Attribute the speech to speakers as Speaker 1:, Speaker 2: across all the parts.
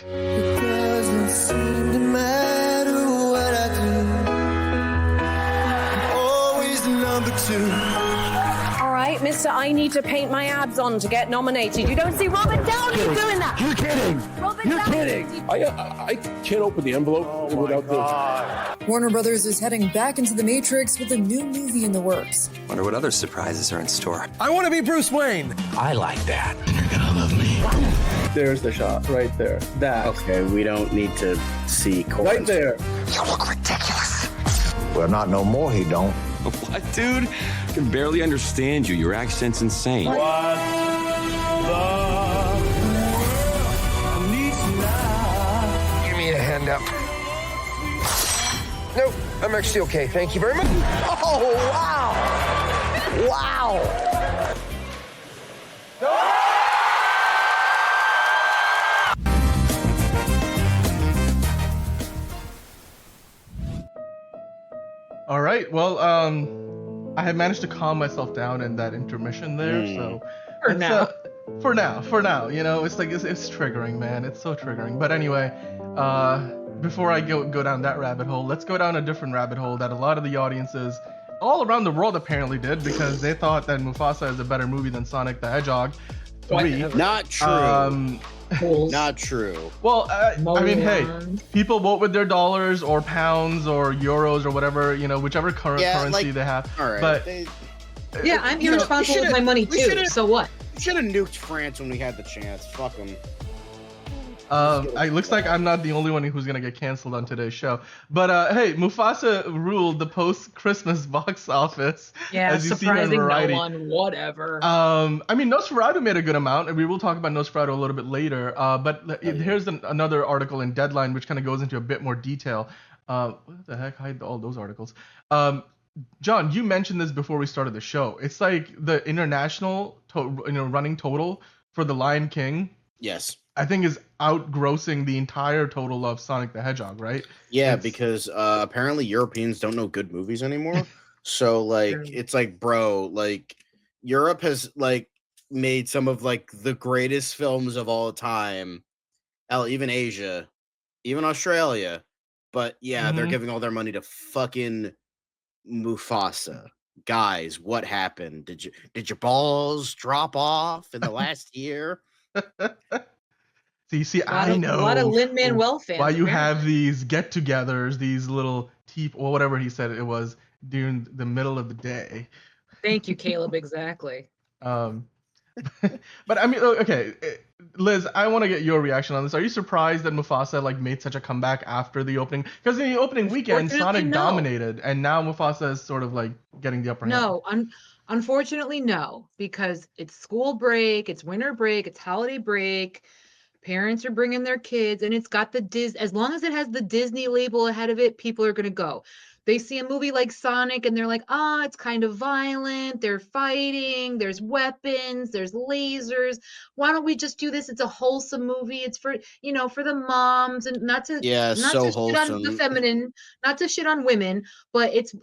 Speaker 1: It doesn't seem to matter what I do. I'm always number two.
Speaker 2: All right, Mr. I need to paint my abs on to get nominated. You don't see Robert Downey doing that.
Speaker 3: You're kidding. You're kidding.
Speaker 4: I can't open the envelope without the...
Speaker 5: Warner Brothers is heading back into the Matrix with a new movie in the works.
Speaker 6: Wonder what other surprises are in store.
Speaker 3: I want to be Bruce Wayne.
Speaker 7: I like that. You're gonna love me.
Speaker 8: There's the shot right there. That.
Speaker 9: Okay, we don't need to see
Speaker 8: right there.
Speaker 7: You look ridiculous.
Speaker 10: Well, not no more, he don't.
Speaker 11: What, dude? I can barely understand you. Your accent's insane.
Speaker 1: What the needs now?
Speaker 3: Give me a hand up. Nope, I'm actually okay. Thank you very much. Oh, wow. Wow.
Speaker 12: All right. Well, I have managed to calm myself down in that intermission there. So for now, you know, it's like it's triggering, man. It's so triggering. But anyway, before I go down that rabbit hole, let's go down a different rabbit hole that a lot of the audiences all around the world apparently did, because they thought that Mufasa is a better movie than Sonic the Hedgehog 3.
Speaker 9: Not true. Not true.
Speaker 12: Well, I mean, hey, people vote with their dollars or pounds or euros or whatever, you know, whichever currency they have.
Speaker 9: All right.
Speaker 12: But
Speaker 13: yeah, I'm irresponsible with my money too. So what?
Speaker 9: We should have nuked France when we had the chance. Fuck them.
Speaker 12: It looks like I'm not the only one who's gonna get canceled on today's show. But hey, Mufasa ruled the post-Christmas box office.
Speaker 13: Yeah,
Speaker 12: as you
Speaker 13: surprising
Speaker 12: see in Variety.
Speaker 13: no one. Whatever.
Speaker 12: I mean, Nosferatu made a good amount, and we will talk about Nosferatu a little bit later. But here's another article in Deadline which kind of goes into a bit more detail. What the heck? Hide all those articles. John, you mentioned this before we started the show. It's like the international, running total for The Lion King.
Speaker 9: Yes.
Speaker 12: I think is outgrossing the entire total of Sonic the Hedgehog, right?
Speaker 9: Yeah, because apparently Europeans don't know good movies anymore. So like, it's like, bro, like Europe has like made some of like the greatest films of all time. Hell, even Asia, even Australia. But yeah, they're giving all their money to fucking Mufasa. Guys, what happened? Did your balls drop off in the last year?
Speaker 12: See, I know
Speaker 13: a lot of Lin-Manuel fans.
Speaker 12: Why you have these get-togethers, these little or whatever he said it was during the middle of the day.
Speaker 13: Thank you, Caleb. Exactly.
Speaker 12: But I mean, okay, Liz, I want to get your reaction on this. Are you surprised that Mufasa like made such a comeback after the opening? Because in the opening weekend, Sonic dominated, and now Mufasa is sort of like getting the upper hand.
Speaker 13: No, unfortunately, no, because it's school break, it's winter break, it's holiday break. Parents are bringing their kids, and it's got the as long as it has the Disney label ahead of it, people are going to go. They see a movie like Sonic and they're like, it's kind of violent. They're fighting. There's weapons. There's lasers. Why don't we just do this? It's a wholesome movie. It's for, for the moms, and not to
Speaker 9: so
Speaker 13: shit
Speaker 9: wholesome.
Speaker 13: on the feminine, not to shit on women, but it's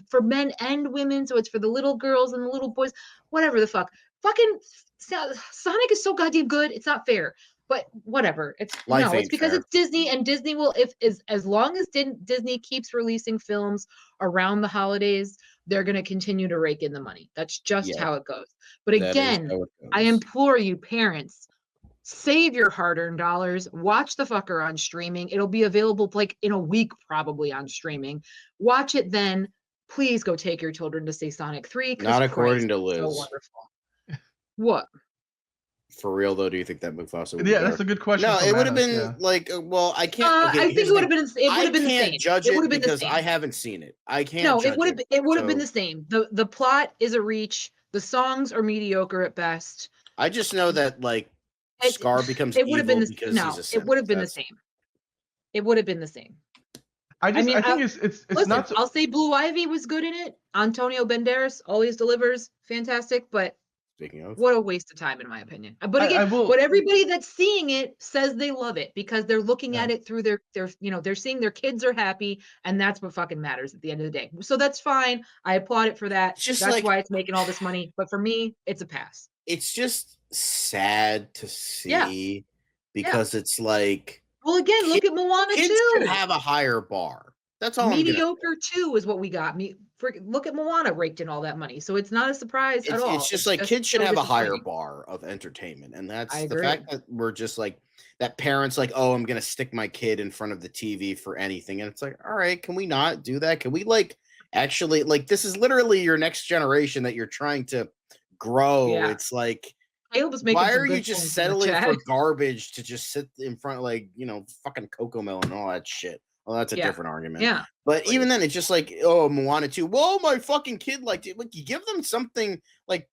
Speaker 13: for men and women. So it's for the little girls and the little boys, whatever the fuck. Fucking Sonic is so goddamn good. It's not fair. But whatever. It's because fair. It's Disney, and Disney will, as long as Disney keeps releasing films around the holidays, they're going to continue to rake in the money. That's just how it goes. But again, I implore you, parents, save your hard-earned dollars. Watch the fucker on streaming. It'll be available like in a week, probably on streaming. Watch it then. Please go take your children to see Sonic 3.
Speaker 9: Not according to Liz.
Speaker 13: So wonderful. What?
Speaker 9: For real though, do you think that Mufasa would
Speaker 12: that's a good question.
Speaker 9: No, it would have been like, well, I can't.
Speaker 13: I think it would have been. It would have been the same.
Speaker 9: I can't judge it because
Speaker 13: I
Speaker 9: haven't seen it. I can't.
Speaker 13: No, it would have. It would have been the same. The plot is a reach. The songs are mediocre at best.
Speaker 9: I just know that like Scar becomes. It would have been the same.
Speaker 13: No, it would have been the same. It would have been the same.
Speaker 12: I think it's
Speaker 13: listen,
Speaker 12: not.
Speaker 13: I'll say Blue Ivy was good in it. Antonio Banderas always delivers, fantastic, but.
Speaker 9: Speaking of,
Speaker 13: what a waste of time, in my opinion. But again, but everybody that's seeing it says they love it because they're looking at it through their they're seeing their kids are happy, and that's what fucking matters at the end of the day. So that's fine. I applaud it for that. That's why it's making all this money. But for me, it's a pass.
Speaker 9: It's just sad to see because it's like,
Speaker 13: well, again, look at Moana
Speaker 9: kids
Speaker 13: 2.
Speaker 9: should have a higher bar. That's all.
Speaker 13: Mediocre 2 is what we got. Look at Moana raked in all that money, so it's not a surprise at all.
Speaker 9: It's just like kids should have a higher bar of entertainment, and that's the fact that we're just like that. Parents like, oh, I'm gonna stick my kid in front of the TV for anything, and it's like, all right, can we not do that? Can we like actually like this is literally your next generation that you're trying to grow.
Speaker 13: Yeah.
Speaker 9: It's like,
Speaker 13: why
Speaker 9: are you just settling for garbage to just sit in front of like, you know, fucking Cocomelon and all that shit? Well, that's a different argument.
Speaker 13: Yeah.
Speaker 9: But even then, it's just like, oh, Moana 2. Whoa, my fucking kid liked it. Like, you give them something like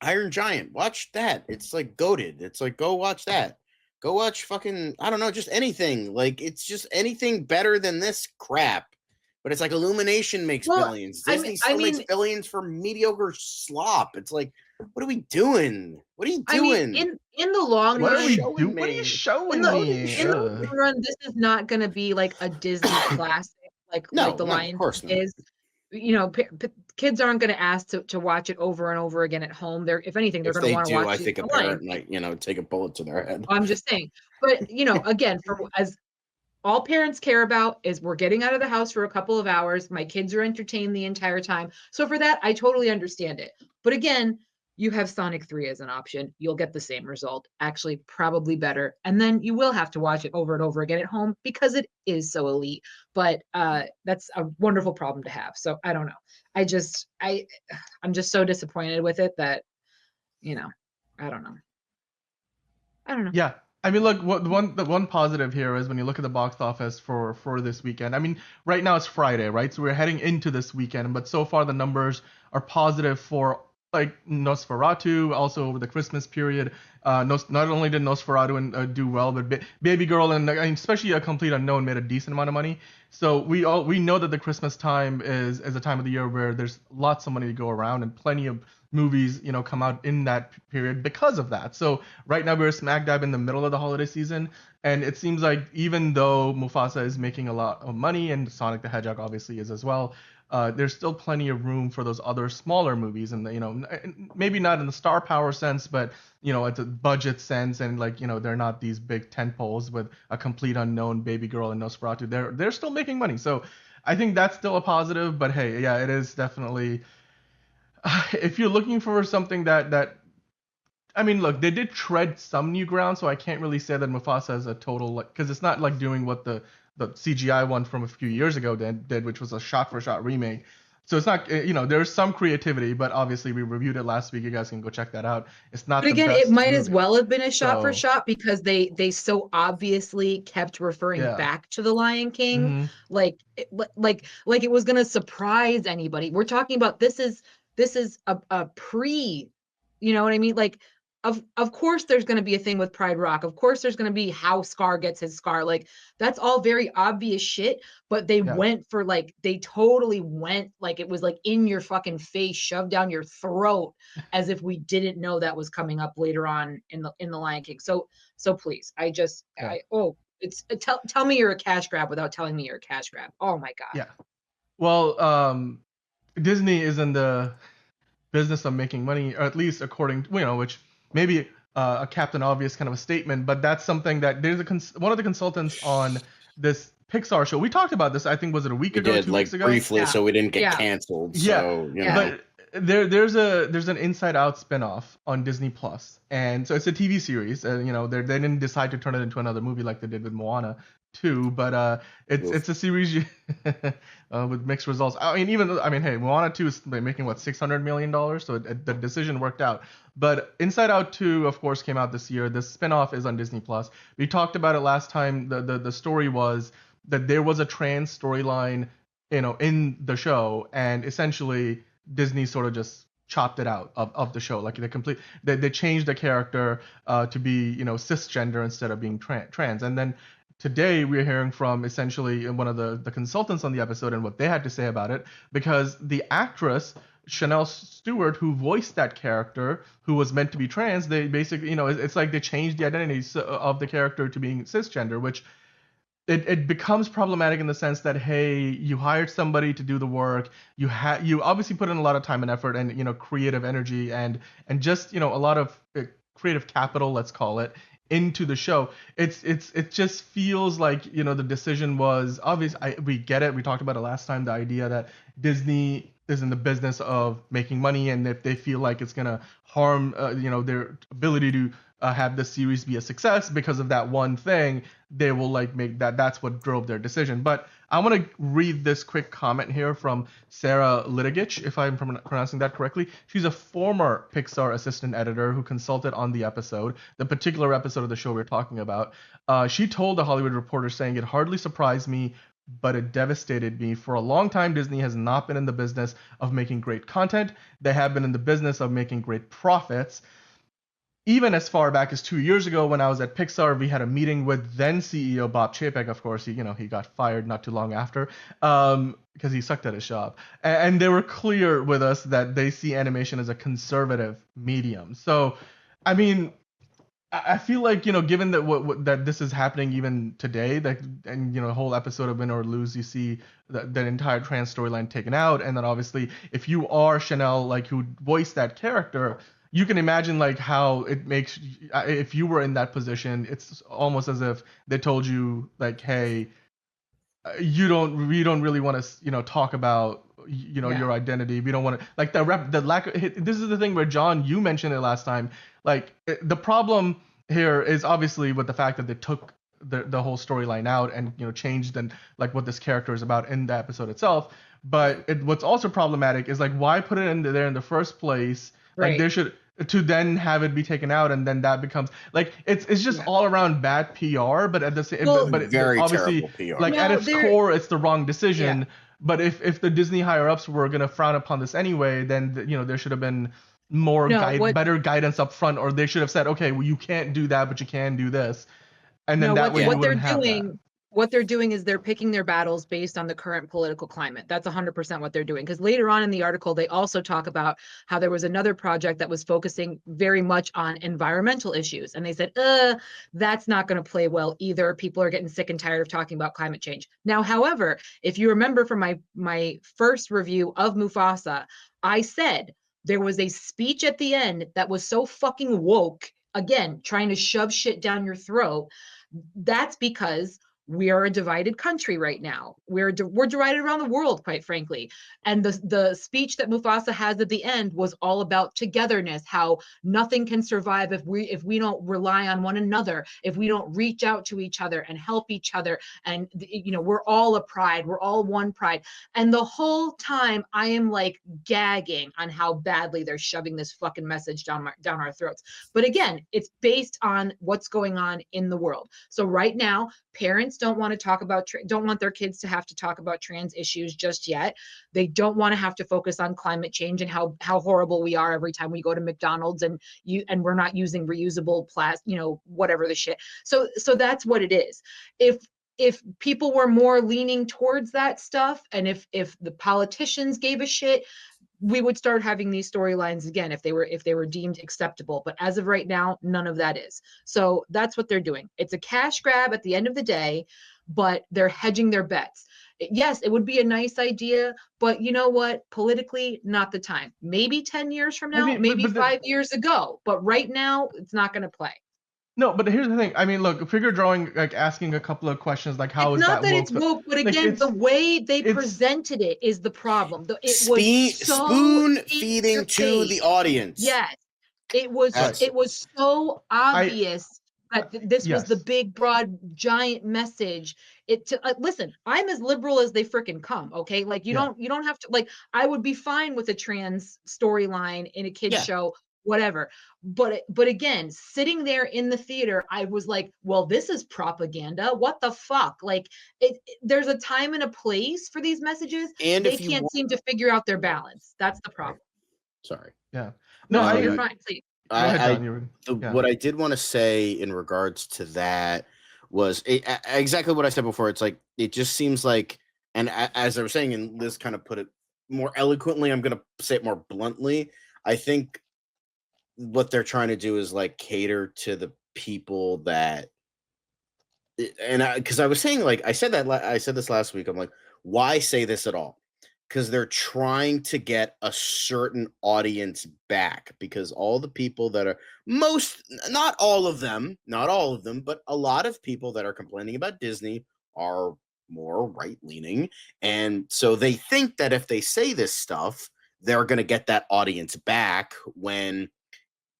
Speaker 9: Iron Giant. Watch that. It's like goated. It's like, go watch that. Go watch fucking, I don't know, just anything. Like, it's just anything better than this crap. But it's like Illumination makes billions. Disney still makes billions for mediocre slop. It's like, what are we doing? What are you doing?
Speaker 13: In the long run,
Speaker 12: what are you showing
Speaker 13: in the long run, this is not going to be like a Disney classic, like The Lion King is. You know, kids aren't going to ask to watch it over and over again at home. If anything, they're going to want to watch it.
Speaker 9: I think a parent might, you know, take a bullet to their head.
Speaker 13: I'm just saying. But, you know, again, as all parents care about is we're getting out of the house for a couple of hours. My kids are entertained the entire time. So for that, I totally understand it. But again, you have Sonic 3 as an option. You'll get the same result, actually probably better. And then you will have to watch it over and over again at home because it is so elite. But that's a wonderful problem to have. So I don't know. I'm just so disappointed with it that, you know, I don't know.
Speaker 12: Yeah. I mean, look, the one positive here is when you look at the box office for this weekend. I mean, right now it's Friday, right? So we're heading into this weekend, but so far the numbers are positive for like Nosferatu, also over the Christmas period. Not only did Nosferatu do well, but Baby Girl and especially A Complete Unknown made a decent amount of money. So we know that the Christmas time is a time of the year where there's lots of money to go around and plenty of movies, you know, come out in that period because of that. So right now we're smack dab in the middle of the holiday season, and it seems like even though Mufasa is making a lot of money and Sonic the Hedgehog obviously is as well, there's still plenty of room for those other smaller movies, and you know, maybe not in the star power sense, but you know, it's a budget sense, and like, you know, they're not these big tentpoles with A Complete Unknown, Baby Girl, and Nosferatu. They're still making money, so I think that's still a positive. But hey, yeah, it is definitely. If you're looking for something that I mean, look, they did tread some new ground, so I can't really say that Mufasa is a total, like, because it's not like doing what the CGI one from a few years ago did, which was a shot-for-shot remake. So it's not, you know, there's some creativity, but obviously we reviewed it last week. You guys can go check that out. It's not. But
Speaker 13: again, it might as well have been a shot-for-shot because they so obviously kept referring back to The Lion King, like it was gonna surprise anybody. We're talking about this is a pre, you know what I mean? Like, of course there's going to be a thing with Pride Rock. Of course there's going to be how Scar gets his scar. Like, that's all very obvious shit, but they went for like, they totally went like it was like in your fucking face, shoved down your throat, as if we didn't know that was coming up later on in the Lion King. So please, tell me you're a cash grab without telling me you're a cash grab. Oh my God.
Speaker 12: Yeah. Well, Disney is in the business of making money, or at least according to, you know, which maybe a Captain Obvious kind of a statement, but that's something that there's one of the consultants on this Pixar show. We talked about this, I think, was it a week ago, 2 weeks ago?
Speaker 9: Briefly, so we didn't get canceled. So, you know.
Speaker 12: But there's an Inside Out spinoff on Disney Plus, and so it's a TV series, and you know, they didn't decide to turn it into another movie like they did with Moana 2, but it's a series with mixed results. I mean, hey, Moana 2 is making what, $600 million, so the decision worked out. But Inside Out 2, of course, came out this year. The spinoff is on Disney Plus. We talked about it last time. The story was that there was a trans storyline, you know, in the show, and essentially Disney sort of just chopped it out of the show. Like they changed the character to be, you know, cisgender instead of being trans. And then today we're hearing from essentially one of the consultants on the episode and what they had to say about it, because the actress Chanel Stewart, who voiced that character, who was meant to be trans, they basically, you know, it's like they changed the identities of the character to being cisgender, which it becomes problematic in the sense that, hey, you hired somebody to do the work, you obviously put in a lot of time and effort and, you know, creative energy and just, you know, a lot of creative capital, let's call it, into the show. It just feels like, you know, the decision was obvious. We get it. We talked about it last time. The idea that Disney is in the business of making money, and if they feel like it's gonna harm, you know, their ability to have the series be a success because of that one thing, they will like make that. That's what drove their decision. But I want to read this quick comment here from Sarah Litigich, if I'm pronouncing that correctly. She's a former Pixar assistant editor who consulted on the episode, the particular episode of the show we're talking about. She told The Hollywood Reporter, saying, "It hardly surprised me, but it devastated me. For a long time, Disney has not been in the business of making great content. They have been in the business of making great profits. Even as far back as 2 years ago, when I was at Pixar, we had a meeting with then CEO Bob Chapek. Of course, he got fired not too long after, because he sucked at his job. And they were clear with us that they see animation as a conservative medium. So, I mean, I feel like, you know, given that that this is happening even today, that, and, you know, a whole episode of Win or Lose, you see that entire trans storyline taken out, and then obviously, if you are Chanel, like, who voiced that character, you can imagine like how it makes, if you were in that position, it's almost as if they told you like, hey, we don't really want to, you know, talk about, you know, your identity. We don't want to, like, the lack of, this is the thing where, John, you mentioned it last time, like, the problem here is obviously with the fact that they took the whole storyline out and, you know, changed and like what this character is about in the episode itself. But what's also problematic is like, why put it in there in the first place? Like,
Speaker 13: Right.
Speaker 12: there should, to then have it be taken out, and then that becomes like, it's just all around bad PR. But at the same, but
Speaker 9: Very
Speaker 12: obviously,
Speaker 9: terrible PR.
Speaker 12: like, at
Speaker 13: No,
Speaker 12: its core, it's the wrong decision. But if the Disney higher ups were gonna frown upon this anyway, then, you know, there should have been more better guidance up front, or they should have said, okay, well, you can't do that, but you can do this, and then that way you wouldn't have that.
Speaker 13: What they're doing is they're picking their battles based on the current political climate. That's 100% what they're doing. Because later on in the article, they also talk about how there was another project that was focusing very much on environmental issues. And they said, that's not going to play well either. People are getting sick and tired of talking about climate change. Now, however, if you remember from my first review of Mufasa, I said there was a speech at the end that was so fucking woke, again, trying to shove shit down your throat. That's because we are a divided country right now. We're divided around the world, quite frankly. And the speech that Mufasa has at the end was all about togetherness, how nothing can survive if we don't rely on one another, if we don't reach out to each other and help each other. And, you know, we're all a pride, we're all one pride. And the whole time I am like gagging on how badly they're shoving this fucking message down our throats. But again, it's based on what's going on in the world. So right now, parents don't want to talk about, don't want their kids to have to talk about trans issues just yet. They don't want to have to focus on climate change and how horrible we are every time we go to McDonald's and we're not using reusable plastic, you know, whatever the shit. So that's what it is. If people were more leaning towards that stuff, and if the politicians gave a shit, we would start having these storylines again if they were deemed acceptable. But as of right now, none of that is. So that's what they're doing. It's a cash grab at the end of the day, but they're hedging their bets. Yes, it would be a nice idea, but you know what? Politically, not the time. Maybe 10 years from now, maybe 5 years ago, but right now, it's not going to play.
Speaker 12: No, but here's the thing. I mean, look, figure drawing, like asking a couple of questions, like how
Speaker 13: it's
Speaker 12: is
Speaker 13: not
Speaker 12: that
Speaker 13: that it's woke, but again,
Speaker 12: like,
Speaker 13: the way they presented it is the problem. It was so
Speaker 9: spoon feeding to the audience.
Speaker 13: Yes, it was. It was so obvious that this was the big, broad, giant message. Listen, I'm as liberal as they freaking come. Okay, like you don't have to. Like, I would be fine with a trans storyline in a kids show. Whatever. But again, sitting there in the theater, I was like, well, this is propaganda. What the fuck? Like, there's a time and a place for these messages. And they can't seem to figure out their balance. That's the problem.
Speaker 9: Sorry.
Speaker 12: Yeah.
Speaker 13: No, you're fine. Please.
Speaker 9: What I did want to say in regards to that was exactly what I said before. It's like, it just seems like, and as I was saying, and Liz kind of put it more eloquently, I'm going to say it more bluntly. I think what they're trying to do is like cater to the people that, and because I was saying, like, I said this last week, I'm like, why say this at all? because they're trying to get a certain audience back, because all the people that are not all of them, but a lot of people that are complaining about Disney are more right-leaning, and so they think that if they say this stuff, they're going to get that audience back, when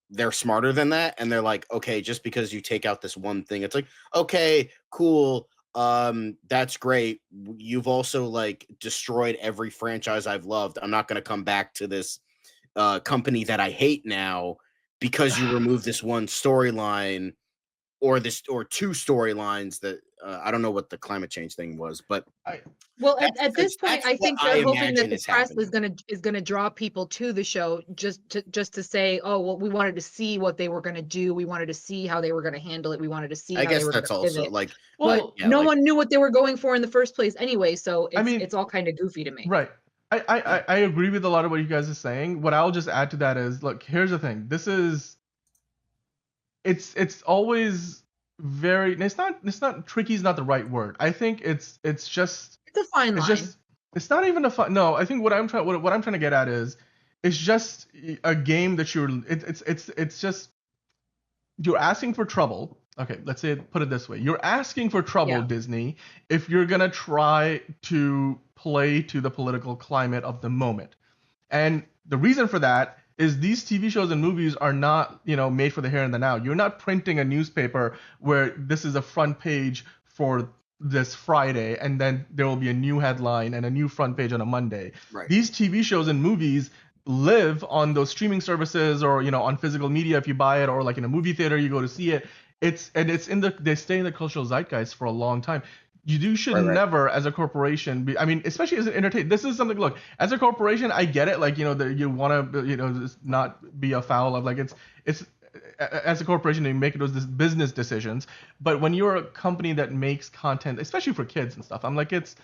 Speaker 9: they're smarter than that, and they're like, okay, just because you take out this one thing, it's like, okay, cool, that's great. You've also like destroyed every franchise I've loved. I'm not going to come back to this company that I hate now because you remove this one storyline or two storylines that I don't know what the climate change thing was, but
Speaker 13: at this point, I think they're hoping that the press
Speaker 9: happening.
Speaker 13: is gonna draw people to the show just to say, oh well, we wanted to see what they were gonna do, we wanted to see how they were gonna handle it, we wanted to see.
Speaker 9: I
Speaker 13: how
Speaker 9: guess
Speaker 13: they were
Speaker 9: that's
Speaker 13: gonna
Speaker 9: also
Speaker 13: pivot.
Speaker 9: like,
Speaker 13: but no one knew what they were going for in the first place anyway, so it's all kind of goofy to me.
Speaker 12: Right. I agree with a lot of what you guys are saying. What I'll just add to that is, look, here's the thing. It's always very, it's not tricky is not the right word. I think it's just
Speaker 13: a fine line.
Speaker 12: It's not even a fun. No, I think what I'm trying to get at is, it's just a game that it's just, you're asking for trouble. Okay, let's put it this way. You're asking for trouble, Disney, if you're gonna try to play to the political climate of the moment. And the reason for that is these TV shows and movies are not, made for the here and the now. You're not printing a newspaper where this is a front page for this Friday, and then there will be a new headline and a new front page on a Monday.
Speaker 9: Right.
Speaker 12: These TV shows and movies live on those streaming services, or on physical media if you buy it, or like in a movie theater you go to see it. They stay in the cultural zeitgeist for a long time. You should never, as a corporation, be. I mean, especially as an entertainment. This is something. Look, as a corporation, I get it. Like, that you want to, not be afoul of, like, it's as a corporation you make those business decisions. But when you're a company that makes content, especially for kids and stuff, I'm like, it's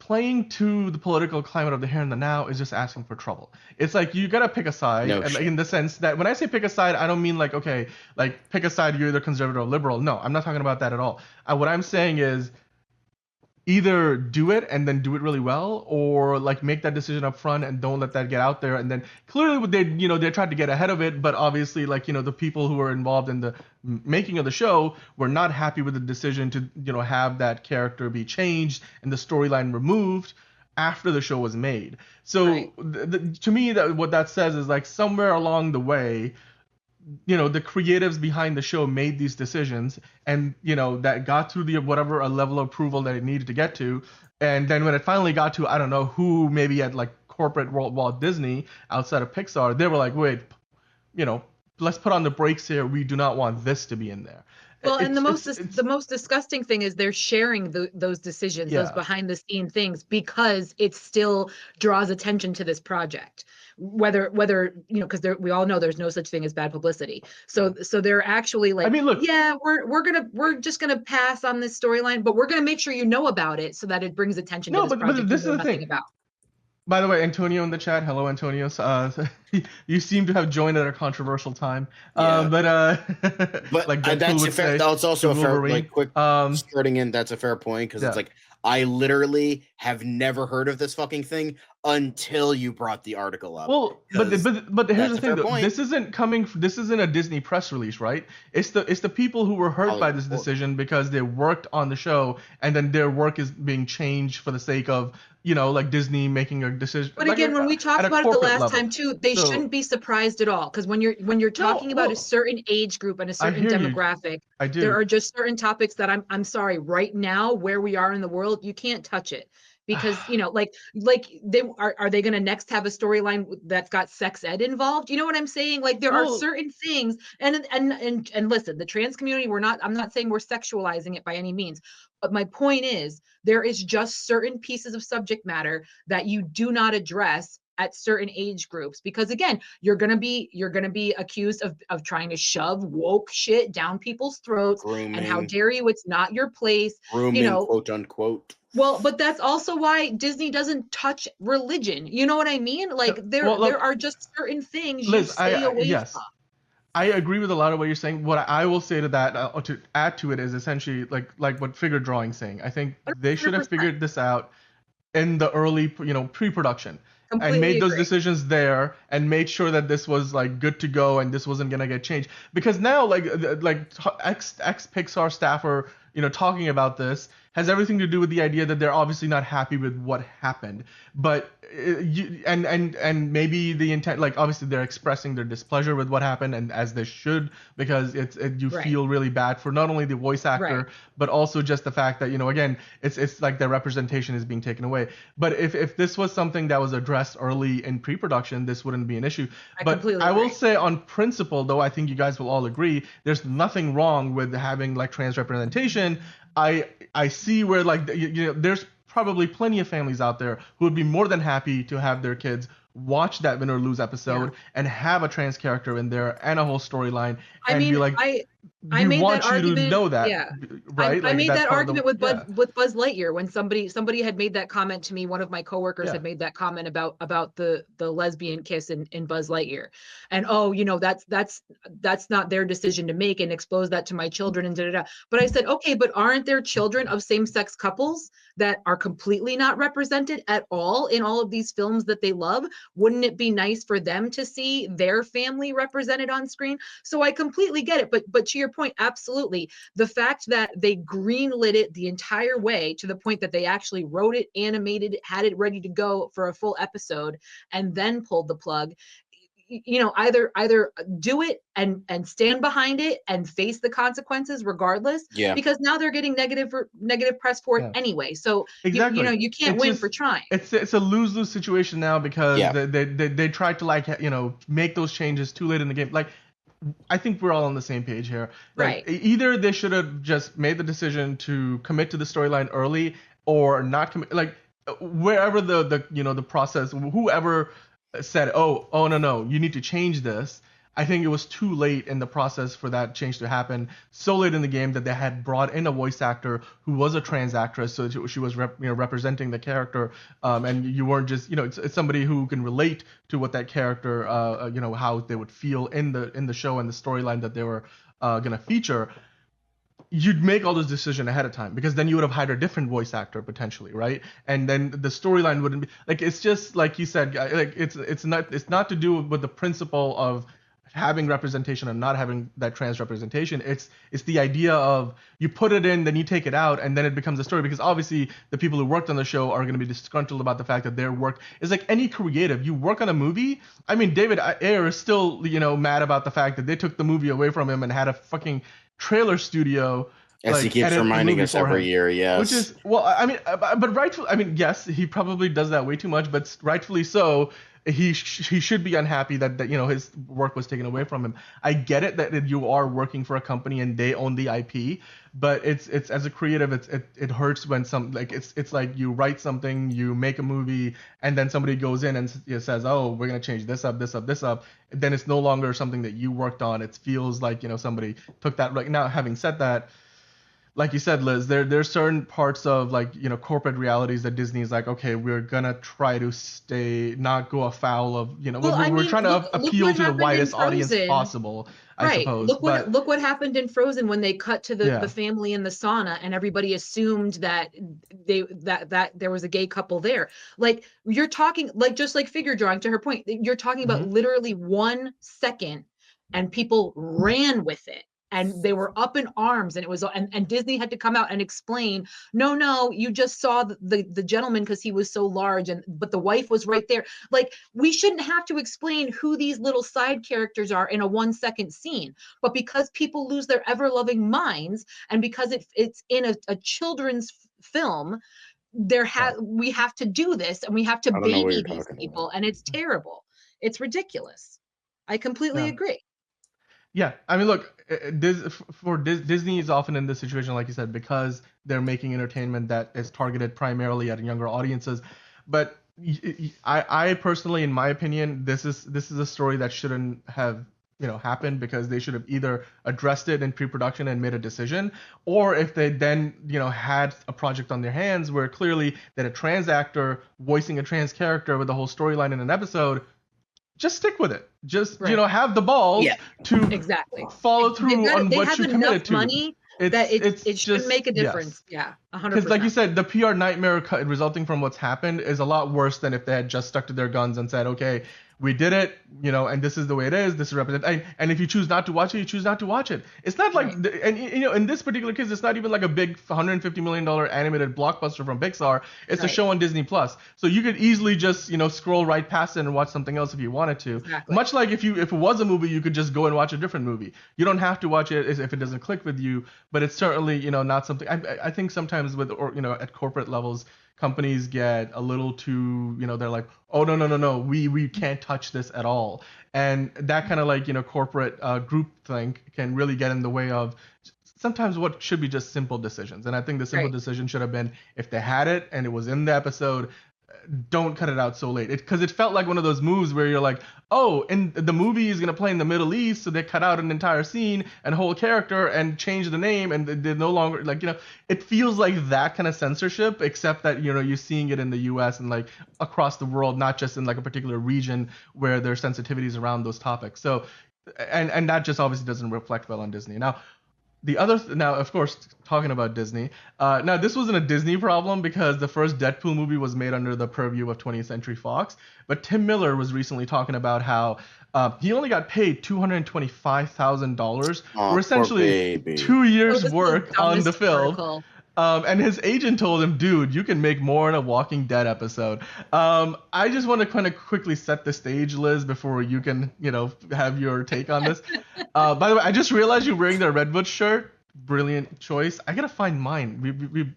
Speaker 12: playing to the political climate of the here and the now is just asking for trouble. It's like, you gotta pick a side, in the sense that when I say pick a side, I don't mean like, okay, like pick a side, you're either conservative or liberal. No, I'm not talking about that at all. What I'm saying is, either do it and then do it really well, or like make that decision up front and don't let that get out there. And then clearly they tried to get ahead of it, but obviously, like, the people who were involved in the making of the show were not happy with the decision to have that character be changed and the storyline removed after the show was made. So to me, what that says is, like, somewhere along the way, the creatives behind the show made these decisions, and that got through the whatever a level of approval that it needed to get to, and then when it finally got to, I don't know who, maybe at like corporate Walt Disney outside of Pixar, they were like, wait, let's put on the brakes here. We do not want this to be in there.
Speaker 13: Well, and the most disgusting thing is they're sharing those decisions, those behind the scene things, because it still draws attention to this project. Whether because we all know there's no such thing as bad publicity. So they're actually like, I mean, look, yeah, we're just gonna pass on this storyline, but we're gonna make sure you know about it so that it brings attention to this project.
Speaker 12: But this is the thing about. By the way, Antonio in the chat. Hello, Antonio. You seem to have joined at a controversial time. But like
Speaker 9: that's a fair. That's also a fair. Like, quick skirting in. That's a fair point, because it's like, I literally have never heard of this fucking thing until you brought the article up.
Speaker 12: Well, but here's the thing, though. This isn't a Disney press release, right? It's the people who were hurt by this decision because they worked on the show, and then their work is being changed for the sake of, like Disney making a decision.
Speaker 13: But again, when we talked about it the last time too, they shouldn't be surprised at all, because when you're talking about a certain age group and a certain demographic, there are just certain topics that I'm sorry, right now where we are in the world, you can't touch it. Because like they are they going to next have a storyline that's got sex ed involved? You know what I'm saying? Like, there are certain things, and listen, the trans community, I'm not saying we're sexualizing it by any means, but my point is, there is just certain pieces of subject matter that you do not address at certain age groups, because again, you're gonna be accused of trying to shove woke shit down people's throats. Grooming. And how dare you? It's not your place.
Speaker 9: Grooming, quote unquote.
Speaker 13: Well, but that's also why Disney doesn't touch religion. You know what I mean? Like, there are just certain things you stay away from.
Speaker 12: I agree with a lot of what you're saying. What I will say to that, to add to it, is essentially like what figure drawing's saying. I think they should have figured this out in the early, pre-production.
Speaker 13: Completely
Speaker 12: And made those
Speaker 13: agree.
Speaker 12: decisions there and made sure that this was like good to go and this wasn't gonna get changed. Because now ex Pixar staffer, talking about this has everything to do with the idea that they're obviously not happy with what happened. But and maybe the intent, like obviously they're expressing their displeasure with what happened, and as they should, because you
Speaker 13: Right.
Speaker 12: feel really bad for not only the voice actor
Speaker 13: Right.
Speaker 12: but also just the fact that again it's like their representation is being taken away. But if this was something that was addressed early in pre-production, this wouldn't be an issue. But
Speaker 13: completely
Speaker 12: I will
Speaker 13: agree.
Speaker 12: say on principle, though, I think you guys will all agree there's nothing wrong with having like trans representation. I see where like there's probably plenty of families out there who would be more than happy to have their kids watch that Win or Lose episode and have a trans character in there and a whole storyline and be like,
Speaker 13: I made
Speaker 12: want
Speaker 13: that
Speaker 12: you
Speaker 13: argument.
Speaker 12: to know that,
Speaker 13: Yeah,
Speaker 12: right?
Speaker 13: I made
Speaker 12: that's
Speaker 13: that
Speaker 12: part of
Speaker 13: argument
Speaker 12: the-
Speaker 13: with Buzz Lightyear when somebody had made that comment to me. One of my coworkers had made that comment about the lesbian kiss in Buzz Lightyear, and that's not their decision to make and expose that to my children and da da da. But I said, okay, but aren't there children of same-sex couples that are completely not represented at all in all of these films that they love? Wouldn't it be nice for them to see their family represented on screen? So I completely get it. But to your point, absolutely. The fact that they greenlit it the entire way to the point that they actually wrote it, animated it, had it ready to go for a full episode, and then pulled the plug. Either do it and stand behind it and face the consequences regardless.
Speaker 9: Yeah.
Speaker 13: Because now they're getting negative press for it anyway. So
Speaker 12: exactly.
Speaker 13: you can't win for trying.
Speaker 12: It's a lose-lose situation now because they tried to make those changes too late in the game. Like, I think we're all on the same page here. Like,
Speaker 13: right.
Speaker 12: Either they should have just made the decision to commit to the storyline early or not commit. Like, wherever the process, whoever said, oh no, you need to change this. I think it was too late in the process for that change to happen. So late in the game that they had brought in a voice actor who was a trans actress, so she was representing the character, and you weren't just it's somebody who can relate to what that character how they would feel in the show and the storyline that they were gonna feature. You'd make all those decisions ahead of time because then you would have hired a different voice actor potentially, right? And then the storyline wouldn't be like, it's just like you said, like it's not to do with the principle of having representation and not having that trans representation. It's the idea of you put it in, then you take it out, and then it becomes a story, because obviously the people who worked on the show are going to be disgruntled about the fact that their work is like any creative. You work on a movie. I mean, David Ayer is still mad about the fact that they took the movie away from him and had a fucking trailer studio.
Speaker 9: As he keeps reminding us every year, yes.
Speaker 12: Which is, well, I mean, but rightfully, I mean, yes, he probably does that way too much, but rightfully so. He should be unhappy that his work was taken away from him. I get it that you are working for a company and they own the IP, but it's as a creative, it hurts when it's like you write something, you make a movie, and then somebody goes in and says, oh, we're gonna change this up, then it's no longer something that you worked on. It feels like somebody took that. Right now, having said that, like you said, Liz, there's certain parts of corporate realities that Disney is like, okay, we're gonna try to not go afoul of we're trying to appeal to the widest audience possible. I suppose.
Speaker 13: Look what happened in Frozen when they cut to the family in the sauna and everybody assumed that there was a gay couple there. Like, you're talking just like figure drawing, to her point. You're talking about literally 1 second and people ran with it. And they were up in arms, and it was, and Disney had to come out and explain, no, you just saw the gentleman because he was so large, but the wife was right there. Like, we shouldn't have to explain who these little side characters are in a 1 second scene, but because people lose their ever-loving minds, and because it's in a children's film, we have to do this, and we have to baby these people, and it's terrible. It's ridiculous. I completely agree.
Speaker 12: Yeah, I mean, look, Disney is often in this situation, like you said, because they're making entertainment that is targeted primarily at younger audiences. But I personally, in my opinion, this is a story that shouldn't have happened, because they should have either addressed it in pre-production and made a decision, or if they then had a project on their hands where clearly that a trans actor voicing a trans character with the whole storyline in an episode, just stick with it. Just have the balls to follow through on what you committed to.
Speaker 13: it should make a difference.
Speaker 12: Yes.
Speaker 13: Yeah, 100%.
Speaker 12: Because like you said, the PR nightmare resulting from what's happened is a lot worse than if they had just stuck to their guns and said, okay, we did it, and this is the way it is. This is represent. And if you choose not to watch it, you choose not to watch it. It's not like, and in this particular case, it's not even like a big $150 million animated blockbuster from Pixar. It's a show on Disney Plus, so you could easily just scroll right past it and watch something else if you wanted to.
Speaker 13: Exactly.
Speaker 12: Much like if it was a movie, you could just go and watch a different movie. You don't have to watch it if it doesn't click with you. But it's certainly not something. I think sometimes with at corporate levels, companies get a little too, they're like, oh, no, we can't touch this at all. And that kind of corporate groupthink can really get in the way of sometimes what should be just simple decisions. And I think the simple decision should have been, if they had it and it was in the episode, don't cut it out so late. Because it felt like one of those moves where you're like, oh, and the movie is going to play in the Middle East, so they cut out an entire scene and whole character and change the name, and they're no longer, it feels like that kind of censorship, except that, you're seeing it in the US and across the world, not just in a particular region where there's sensitivities around those topics. So, and that just obviously doesn't reflect well on Disney. Now, now, of course, talking about Disney. Now, this wasn't a Disney problem because the first Deadpool movie was made under the purview of 20th Century Fox. But Tim Miller was recently talking about how he only got paid $225,000 for essentially 2 years' work on the film. And his agent told him, dude, you can make more in a Walking Dead episode. I just want to kind of quickly set the stage, Liz, before you can, have your take on this. By the way, I just realized you're wearing the Redwood shirt. Brilliant choice. I gotta find mine.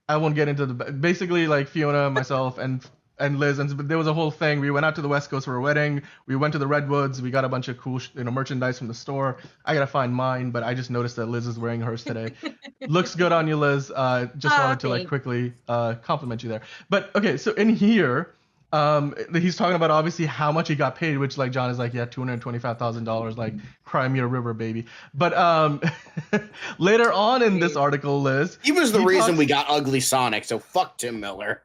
Speaker 12: I won't get into basically Fiona, myself, and Liz, and there was a whole thing. We went out to the West Coast for a wedding. We went to the Redwoods. We got a bunch of cool, merchandise from the store. I gotta find mine, but I just noticed that Liz is wearing hers today. Looks good on you, Liz. Just wanted to quickly compliment you there. But okay, so in here, he's talking about obviously how much he got paid, which John is $225,000, cry me a river, baby. But later on in this article, Liz,
Speaker 9: he was the reason we got Ugly Sonic. So fuck Tim Miller.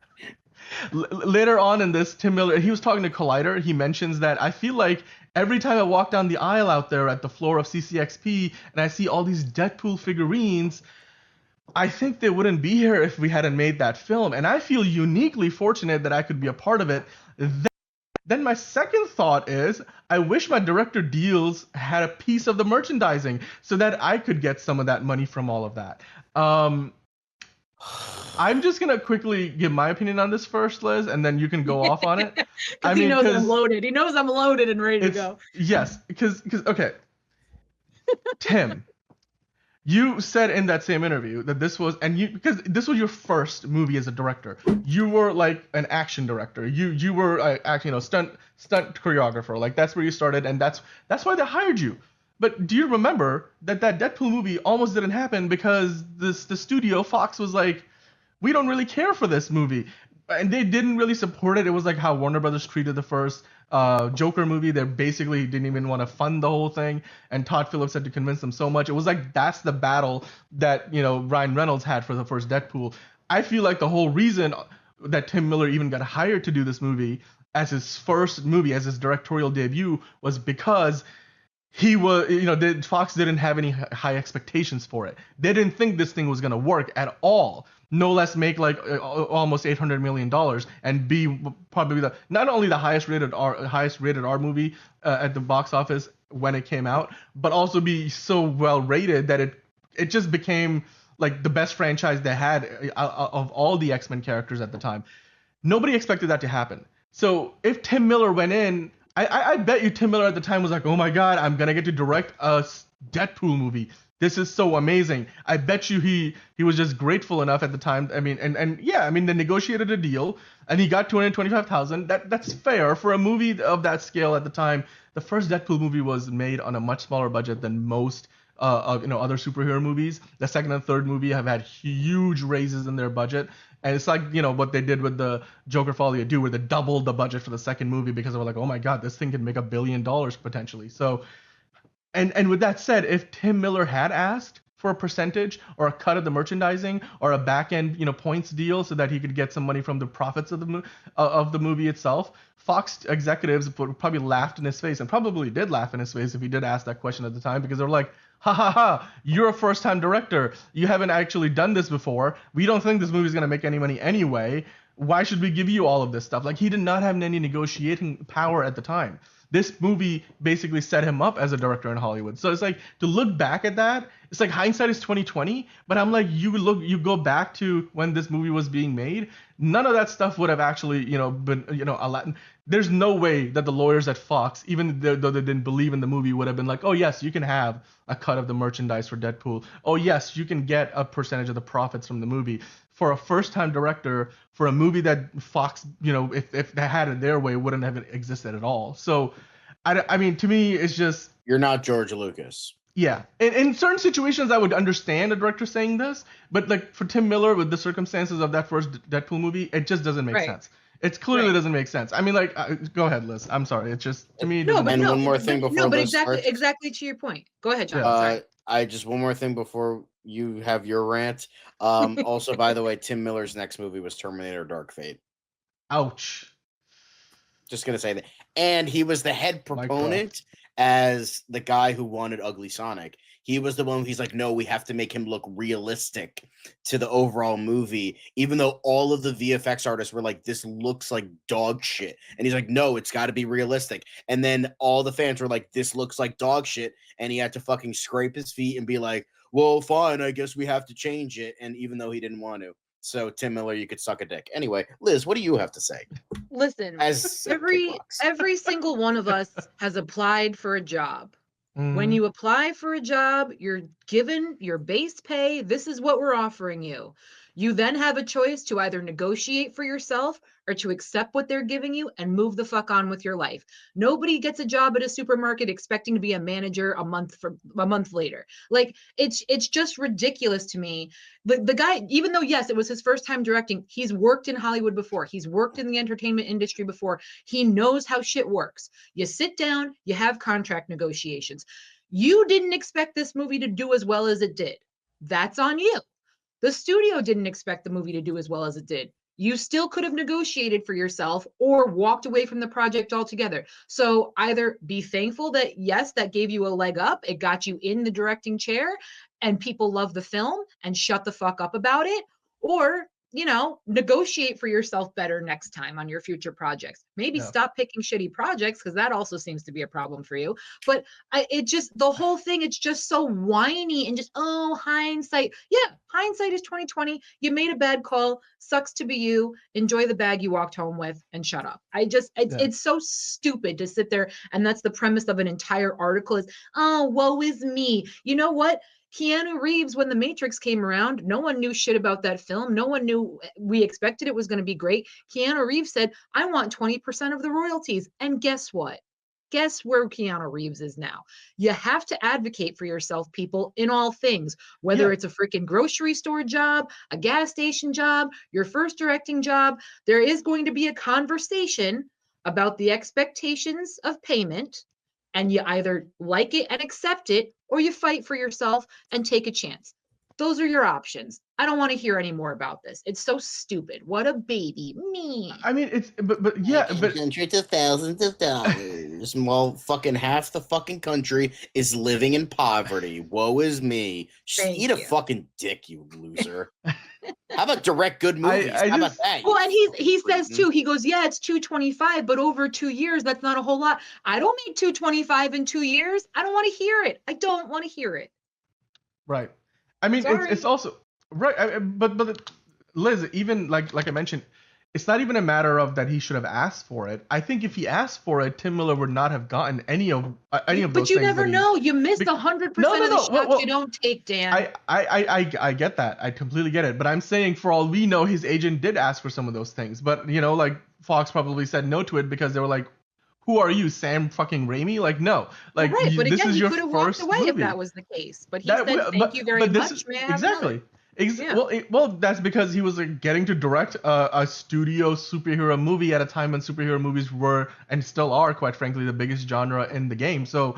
Speaker 12: Later on in this, Tim Miller, he was talking to Collider. He mentions that I feel like every time I walk down the aisle out there at the floor of CCXP and I see all these Deadpool figurines, I think they wouldn't be here if we hadn't made that film. And I feel uniquely fortunate that I could be a part of it. Then my second thought is, I wish my director deals had a piece of the merchandising so that I could get some of that money from all of that. I'm just going to quickly give my opinion on this first, Liz, and then you can go off on it.
Speaker 13: He knows I'm loaded. He knows I'm loaded and ready to go.
Speaker 12: Yes, because okay. Tim, you said in that same interview that this was, because this was your first movie as a director. You were an action director. You were stunt choreographer. That's where you started, and that's why they hired you. But do you remember that Deadpool movie almost didn't happen because the studio, Fox, was like, we don't really care for this movie. And they didn't really support it. It was like how Warner Brothers treated the first Joker movie. They basically didn't even want to fund the whole thing. And Todd Phillips had to convince them so much. It was like that's the battle that, Ryan Reynolds had for the first Deadpool. I feel like the whole reason that Tim Miller even got hired to do this movie as his first movie, as his directorial debut, was because he was, Fox didn't have any high expectations for it. They didn't think this thing was going to work at all. No less make almost $800 million and be probably not only the highest rated R movie at the box office when it came out, but also be so well rated that it just became the best franchise they had of all the X-Men characters at the time. Nobody expected that to happen. So if Tim Miller went in, I bet you Tim Miller at the time was like, oh my God, I'm gonna get to direct a Deadpool movie. This is so amazing. I bet you he was just grateful enough at the time. They negotiated a deal and he got $225,000. That's fair for a movie of that scale at the time. The first Deadpool movie was made on a much smaller budget than most other superhero movies. The second and third movie have had huge raises in their budget. And it's like, what they did with the Joker Folie à Deux, where they doubled the budget for the second movie because they were like, oh my God, this thing could make $1 billion potentially. So, and with that said, if Tim Miller had asked for a percentage or a cut of the merchandising or a back end, points deal so that he could get some money from the profits of the movie itself, Fox executives would probably laughed in his face, and probably did laugh in his face if he did ask that question at the time, because they're like, ha ha ha, you're a first-time director. You haven't actually done this before. We don't think this movie's going to make any money anyway. Why should we give you all of this stuff? Like, he did not have any negotiating power at the time. This movie basically set him up as a director in Hollywood. So it's like, to look back at that, it's like hindsight is 20/20. But I'm like, you go back to when this movie was being made, none of that stuff would have actually, been, a lot. There's no way that the lawyers at Fox, even though they didn't believe in the movie, would have been like, oh yes, you can have a cut of the merchandise for Deadpool. Oh yes, you can get a percentage of the profits from the movie. For a first-time director, for a movie that Fox, if they had it their way, wouldn't have existed at all. So, I mean, to me, it's just...
Speaker 9: You're not George Lucas.
Speaker 12: Yeah. In certain situations, I would understand a director saying this, but like for Tim Miller, with the circumstances of that first Deadpool movie, it just doesn't make sense. It clearly doesn't make sense. I mean, like, go ahead, Liz. I'm sorry. It just, to me...
Speaker 9: One more thing before...
Speaker 13: No, but exactly to your point. Go ahead, John.
Speaker 9: One more thing before you have your rant. Also, by the way, Tim Miller's next movie was Terminator Dark Fate.
Speaker 12: Ouch.
Speaker 9: Just going to say that. And he was the head proponent as the guy who wanted Ugly Sonic. He was the one he's like, no, we have to make him look realistic to the overall movie, even though all of the VFX artists were like, this looks like dog shit. And he's like, no, it's got to be realistic. And then all the fans were like, this looks like dog shit. And he had to fucking scrape his feet and be like, well, fine, I guess we have to change it. And even though he didn't want to. So, Tim Miller, you could suck a dick. Anyway, Liz, what do you have to say?
Speaker 13: Listen, every single one of us has applied for a job. When you apply for a job, you're given your base pay. This is what we're offering you. You then have a choice to either negotiate for yourself or to accept what they're giving you and move the fuck on with your life. Nobody gets a job at a supermarket expecting to be a manager a month later. Like, it's just ridiculous to me. The guy, even though, yes, it was his first time directing, he's worked in Hollywood before. He's worked in the entertainment industry before. He knows how shit works. You sit down, you have contract negotiations. You didn't expect this movie to do as well as it did. That's on you. The studio didn't expect the movie to do as well as it did. You still could have negotiated for yourself or walked away from the project altogether. So either be thankful that, yes, that gave you a leg up. It got you in the directing chair and people love the film and shut the fuck up about it. Or, negotiate for yourself better next time on your future projects. Maybe stop picking shitty projects, because that also seems to be a problem for you. But the whole thing, it's just so whiny and just, hindsight. Yeah, hindsight is 20/20. You made a bad call. Sucks to be you. Enjoy the bag you walked home with and shut up. It's so stupid to sit there, and that's the premise of an entire article is, oh, woe is me. You know what? Keanu Reeves, when The Matrix came around, no one knew shit about that film. No one knew. We expected it was going to be great. Keanu Reeves said, I want 20% of the royalties. And guess what? Guess where Keanu Reeves is now? You have to advocate for yourself, people, in all things, whether it's a freaking grocery store job, a gas station job, your first directing job. There is going to be a conversation about the expectations of payment, and you either like it and accept it, or you fight for yourself and take a chance. Those are your options. I don't want to hear any more about this. It's so stupid. What a baby. Me.
Speaker 12: I mean, it's but
Speaker 9: hundreds of thousands of dollars. Well, fucking half the fucking country is living in poverty. Woe is me. Just eat a fucking dick, you loser. How about direct good movies? How about that?
Speaker 13: Well, and he says too, he goes, yeah, it's $225, but over 2 years, that's not a whole lot. I don't make $225 in 2 years. I don't want to hear it. I don't want to hear it.
Speaker 12: Right. I mean, it's also right. But Liz, even like I mentioned, it's not even a matter of that he should have asked for it. I think if he asked for it, Tim Miller would not have gotten any of those things.
Speaker 13: But you never know. You missed 100% of the shots you don't take, Dan.
Speaker 12: I get that. I completely get it. But I'm saying, for all we know, his agent did ask for some of those things. But like Fox probably said no to it because they were like, who are you, Sam fucking Raimi? Like, no. Like,
Speaker 13: right, but
Speaker 12: this
Speaker 13: again,
Speaker 12: is
Speaker 13: you
Speaker 12: your
Speaker 13: could have
Speaker 12: first
Speaker 13: walked away
Speaker 12: movie.
Speaker 13: if that was the case. But he said, thank you very much, man.
Speaker 12: Exactly. Well, that's because he was getting to direct a studio superhero movie at a time when superhero movies were and still are, quite frankly, the biggest genre in the game. So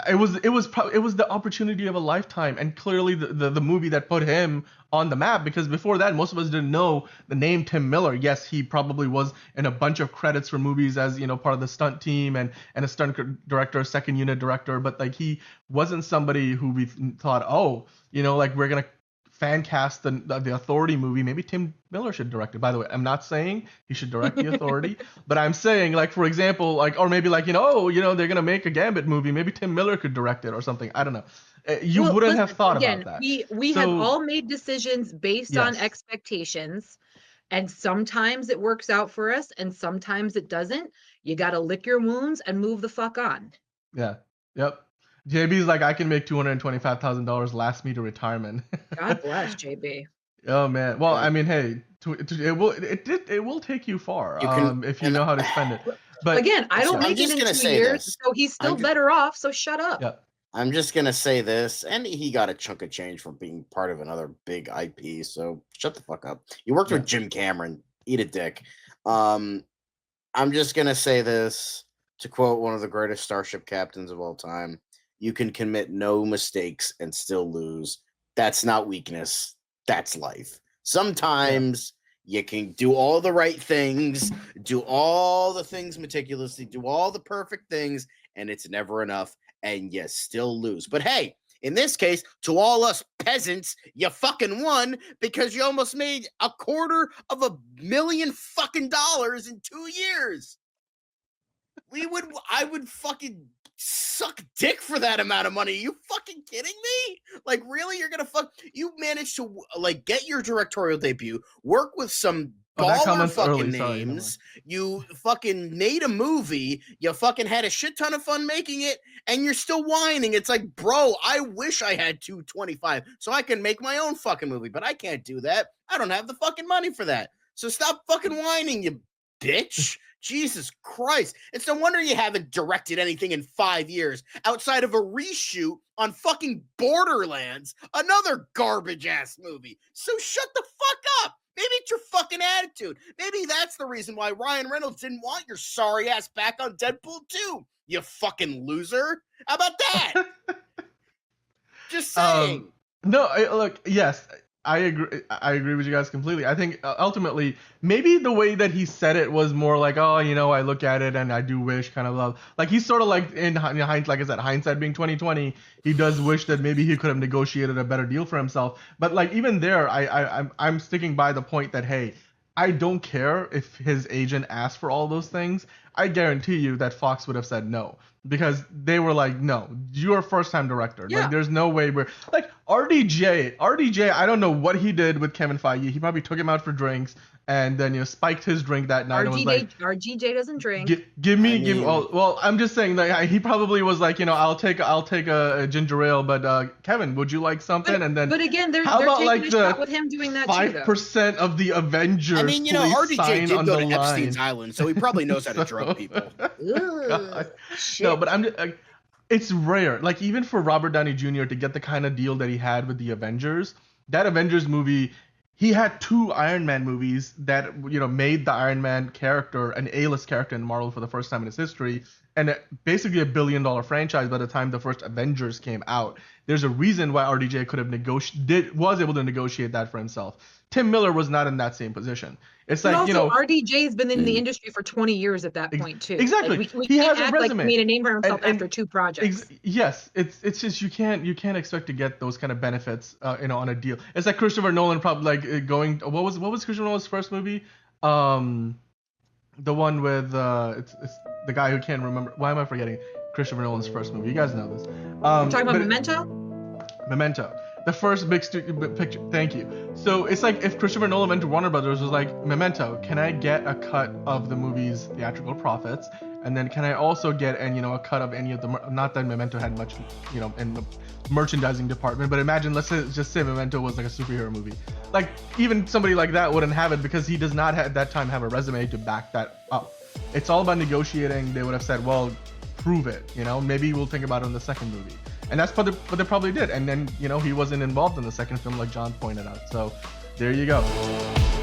Speaker 12: it was the opportunity of a lifetime, and clearly the movie that put him on the map. Because before that, most of us didn't know the name Tim Miller. Yes, he probably was in a bunch of credits for movies as part of the stunt team and a stunt director, second unit director, but like he wasn't somebody who we thought, like we're gonna fan cast the Authority movie. Maybe Tim Miller should direct it. By the way, I'm not saying he should direct the Authority, but I'm saying, like, for example, like, or maybe like, they're gonna make a Gambit movie. Maybe Tim Miller could direct it or something. I don't know. You wouldn't have thought about that.
Speaker 13: We have all made decisions based on expectations, and sometimes it works out for us, and sometimes it doesn't. You got to lick your wounds and move the fuck on.
Speaker 12: Yeah. Yep. JB's like, I can make $225,000 last me to retirement.
Speaker 13: God bless JB.
Speaker 12: Oh man. Well, I mean, hey, it will take you far if you know how to spend it. But
Speaker 13: again, I don't make it in 2 years, so he's still better off. So shut up.
Speaker 12: Yeah.
Speaker 9: I'm just gonna say this, and he got a chunk of change from being part of another big IP. So shut the fuck up. You worked with Jim Cameron. Eat a dick. I'm just gonna say this, to quote one of the greatest starship captains of all time. You can commit no mistakes and still lose. That's not weakness. That's life. Sometimes you can do all the right things, do all the things meticulously, do all the perfect things, and it's never enough, and you still lose. But hey, in this case, to all us peasants, you fucking won because you almost made $250,000 fucking in 2 years. I would fucking suck dick for that amount of money. Are you fucking kidding me? Like, really? You're gonna you managed to like get your directorial debut, work with some baller fucking names. You fucking made a movie. You fucking had a shit ton of fun making it, and you're still whining. It's like, bro, I wish I had $225 so I can make my own fucking movie, but I can't do that. I don't have the fucking money for that. So stop fucking whining, you bitch. Jesus Christ. It's no wonder you haven't directed anything in 5 years outside of a reshoot on fucking Borderlands, another garbage ass movie. So shut the fuck up. Maybe it's your fucking attitude. Maybe that's the reason why Ryan Reynolds didn't want your sorry ass back on Deadpool 2, you fucking loser. How about that? Just saying.
Speaker 12: Look, yes, I agree with you guys completely. I think ultimately, maybe the way that he said it was more like, I look at it and I do wish kind of love. Like he's sort of like in hindsight, like I said, hindsight being 2020, he does wish that maybe he could have negotiated a better deal for himself. But like even there, I'm sticking by the point that, hey, I don't care if his agent asked for all those things. I guarantee you that Fox would have said no. Because they were like, no, you're a first-time director. Yeah. Like, there's no way we're... Like, RDJ, I don't know what he did with Kevin Feige. He probably took him out for drinks and then, spiked his drink that night and was like...
Speaker 13: RGJ doesn't drink.
Speaker 12: Give me... Well, I'm just saying, like, he probably was like, I'll take a ginger ale, but Kevin, would you like something?
Speaker 13: But again, they're taking a shot with him doing that
Speaker 12: 5% of the Avengers. I mean,
Speaker 9: RDJ did go to Epstein's Island, so he probably knows how to drug people.
Speaker 13: Shit.
Speaker 12: No, but I'm just, it's rare. Like even for Robert Downey Jr. to get the kind of deal that he had with the Avengers, that Avengers movie, he had 2 Iron Man movies that made the Iron Man character an A-list character in Marvel for the first time in its history, and basically a $1 billion franchise by the time the first Avengers came out. There's a reason why RDJ could have was able to negotiate that for himself. Tim Miller was not in that same position. It's like,
Speaker 13: RDJ's been in the industry for 20 years at that point too.
Speaker 12: Exactly.
Speaker 13: Like we
Speaker 12: he
Speaker 13: can't
Speaker 12: has
Speaker 13: act
Speaker 12: a resume.
Speaker 13: like he made a name for himself after 2 projects.
Speaker 12: Yes, it's just you can't expect to get those kind of benefits on a deal. It's like Christopher Nolan probably like going. What was Christopher Nolan's first movie? The one with it's the guy who can't remember. Why am I forgetting Christopher Nolan's first movie? You guys know this.
Speaker 13: You're talking about Memento?
Speaker 12: Memento. The first big picture. Thank you. So it's like if Christopher Nolan went to Warner Brothers, was like, Memento, can I get a cut of the movie's theatrical profits? And then can I also get a cut of any of the, not that Memento had much, in the merchandising department, but imagine, let's just say Memento was like a superhero movie. Like even somebody like that wouldn't have it because he does not at that time have a resume to back that up. It's all about negotiating. They would have said, well, prove it, maybe we'll think about it in the second movie. And that's what they probably did. And then, you know, he wasn't involved in the second film like John pointed out. So there you go.